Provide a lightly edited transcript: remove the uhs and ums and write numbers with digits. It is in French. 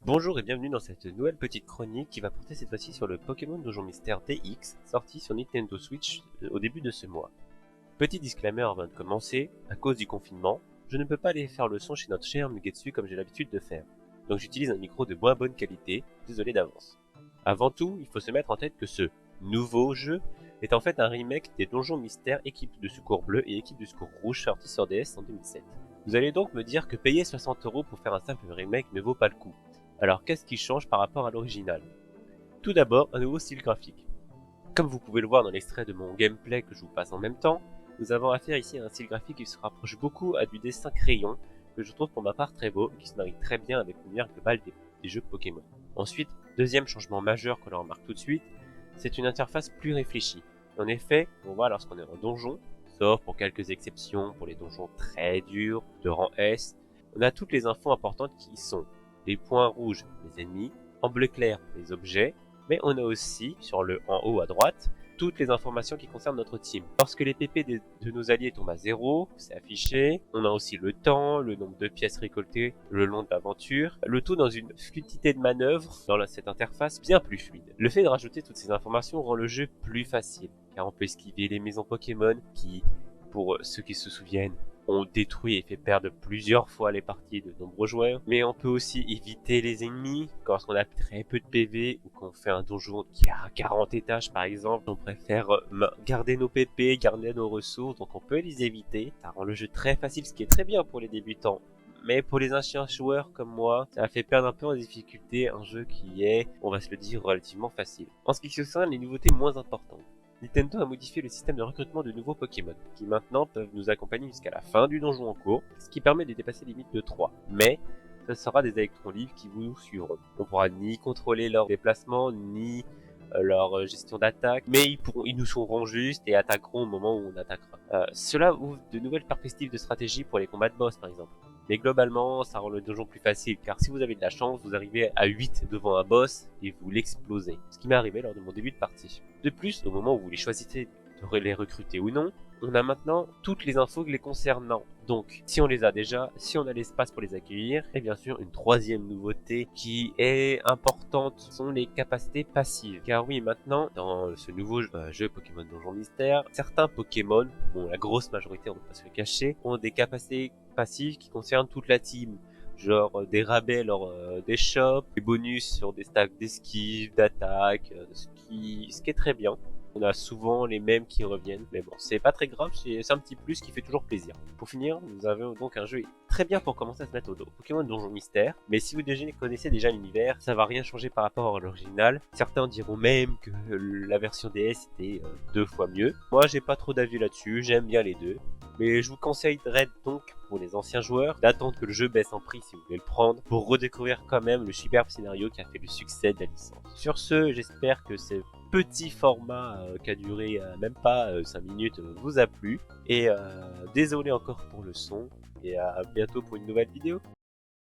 Bonjour et bienvenue dans cette nouvelle petite chronique qui va porter cette fois-ci sur le Pokémon Donjon Mystère DX, sorti sur Nintendo Switch au début de ce mois. Petit disclaimer avant de commencer, à cause du confinement, je ne peux pas aller faire le son chez notre cher Mugetsu comme j'ai l'habitude de faire, donc j'utilise un micro de moins bonne qualité, désolé d'avance. Avant tout, il faut se mettre en tête que ce nouveau jeu est en fait un remake des Donjons Mystères équipe de secours bleu et équipe de secours rouge sortis sur DS en 2007. Vous allez donc me dire que payer 60€ pour faire un simple remake ne vaut pas le coup. Alors qu'est-ce qui change par rapport à l'original? Tout d'abord, un nouveau style graphique. Comme vous pouvez le voir dans l'extrait de mon gameplay que je vous passe en même temps, nous avons affaire ici à un style graphique qui se rapproche beaucoup à du dessin crayon, que je trouve pour ma part très beau et qui se marie très bien avec l'univers global des jeux Pokémon. Ensuite, deuxième changement majeur que l'on remarque tout de suite, c'est une interface plus réfléchie. En effet, on voit lorsqu'on est en donjon, sauf pour quelques exceptions pour les donjons très durs, de rang S, on a toutes les infos importantes qui sont les points rouges, les ennemis, en bleu clair, les objets, mais on a aussi, sur le en haut à droite, toutes les informations qui concernent notre team. Lorsque les PP de nos alliés tombent à 0, c'est affiché. On a aussi le temps, le nombre de pièces récoltées le long de l'aventure, le tout dans une fluidité de manœuvre dans cette interface bien plus fluide. Le fait de rajouter toutes ces informations rend le jeu plus facile, car on peut esquiver les maisons Pokémon qui, pour ceux qui se souviennent, ont détruit et fait perdre plusieurs fois les parties de nombreux joueurs, mais on peut aussi éviter les ennemis lorsqu'on a très peu de PV ou qu'on fait un donjon qui a 40 étages par exemple. On préfère garder nos PP, garder nos ressources, donc on peut les éviter. Ça rend le jeu très facile, ce qui est très bien pour les débutants. Mais pour les anciens joueurs comme moi, ça a fait perdre un peu en difficulté un jeu qui est, on va se le dire, relativement facile. En ce qui concerne les nouveautés moins importantes, Nintendo a modifié le système de recrutement de nouveaux Pokémon, qui maintenant peuvent nous accompagner jusqu'à la fin du donjon en cours, ce qui permet de dépasser les limites de 3. Mais, ce sera des électrons libres qui vous suivront. On pourra ni contrôler leur déplacement, ni leur gestion d'attaque, mais ils nous seront justes et attaqueront au moment où on attaquera. Cela ouvre de nouvelles perspectives de stratégie pour les combats de boss par exemple. Mais globalement, ça rend le donjon plus facile, car si vous avez de la chance, vous arrivez à 8 devant un boss et vous l'explosez. Ce qui m'est arrivé lors de mon début de partie. De plus, au moment où vous les choisissez de les recruter ou non, on a maintenant toutes les infos les concernant. Donc, si on les a déjà, si on a l'espace pour les accueillir, et bien sûr, une troisième nouveauté qui est importante sont les capacités passives. Car oui, maintenant, dans ce nouveau jeu Pokémon Donjon Mystère, certains Pokémon, bon, la grosse majorité, on ne peut pas se le cacher, ont des capacités passives qui concernent toute la team. Genre des rabais lors des shops, des bonus sur des stacks d'esquive, d'attaque, ce qui est très bien. On a souvent les mêmes qui reviennent, mais bon, c'est pas très grave, c'est un petit plus qui fait toujours plaisir. Pour finir, nous avons donc un jeu très bien pour commencer à se mettre au dos. Pokémon Donjon Mystère, mais si vous connaissez déjà l'univers, ça va rien changer par rapport à l'original. Certains diront même que la version DS était 2 fois mieux. Moi, j'ai pas trop d'avis là-dessus, j'aime bien les deux. Mais je vous conseillerais donc pour les anciens joueurs d'attendre que le jeu baisse en prix si vous voulez le prendre pour redécouvrir quand même le superbe scénario qui a fait le succès de la licence. Sur ce, j'espère que ce petit format qui a duré même pas 5 minutes vous a plu et désolé encore pour le son et à bientôt pour une nouvelle vidéo.